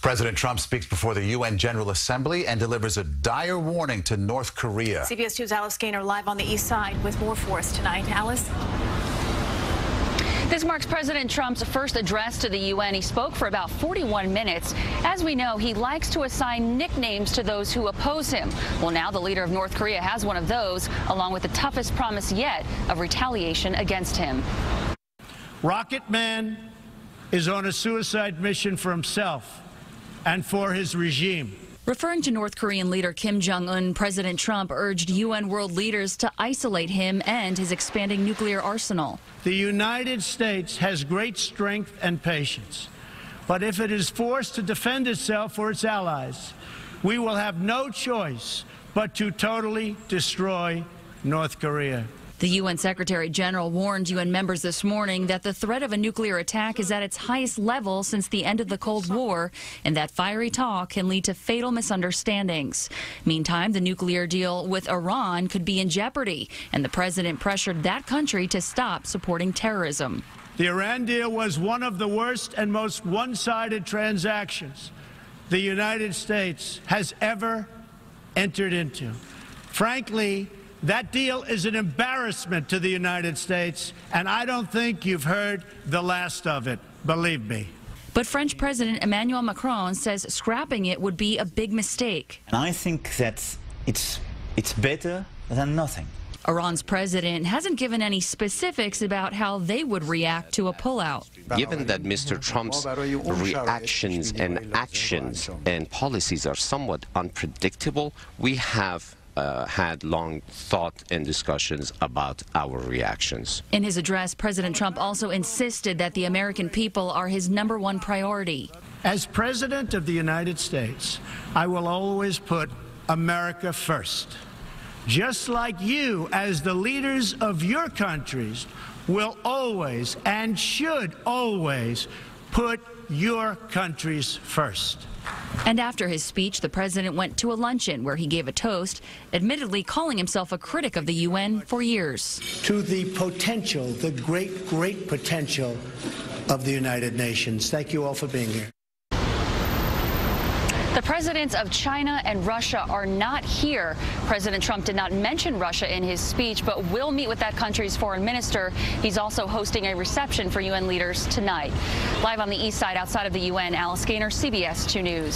President Trump speaks before the UN General Assembly and delivers a dire warning to North Korea. CBS 2's Alice Gaynor live on the east side with more for us tonight. Alice? This marks President Trump's first address to the UN. He spoke for about 41 minutes. As we know, he likes to assign nicknames to those who oppose him. Well, now the leader of North Korea has one of those, along with the toughest promise yet of retaliation against him. Rocket Man is on a suicide mission for himself and for his regime. Referring to North Korean leader Kim Jong-un, President Trump urged UN world leaders to isolate him and his expanding nuclear arsenal. The United States has great strength and patience, but if it is forced to defend itself or its allies, we will have no choice but to totally destroy North Korea. The UN Secretary General warned UN members this morning that the threat of a nuclear attack is at its highest level since the end of the Cold War, and that fiery talk can lead to fatal misunderstandings. Meantime, the nuclear deal with Iran could be in jeopardy, and the president pressured that country to stop supporting terrorism. The Iran deal was one of the worst and most one-sided transactions the United States has ever entered into. Frankly, that deal is an embarrassment to the United States, and I don't think you've heard the last of it, believe me. But French President Emmanuel Macron says scrapping it would be a big mistake. And I think that it's better than nothing. Iran's president hasn't given any specifics about how they would react to a pullout. Given that Mr. Trump's reactions and actions and policies are somewhat unpredictable, we have had long thought and discussions about our reactions. In his address, President Trump also insisted that the American people are his #1 priority. As President of the United States, I will always put America first. Just like you, as the leaders of your countries, will always and should always put your countries first. And after his speech, the president went to a luncheon where he gave a toast, admittedly calling himself a critic of the UN for years. To the potential, the great, great potential of the United Nations. Thank you all for being here. The presidents of China and Russia are not here. President Trump did not mention Russia in his speech, but will meet with that country's foreign minister. He's also hosting a reception for UN leaders tonight. Live on the east side outside of the UN, Alice Gaynor, CBS 2 News.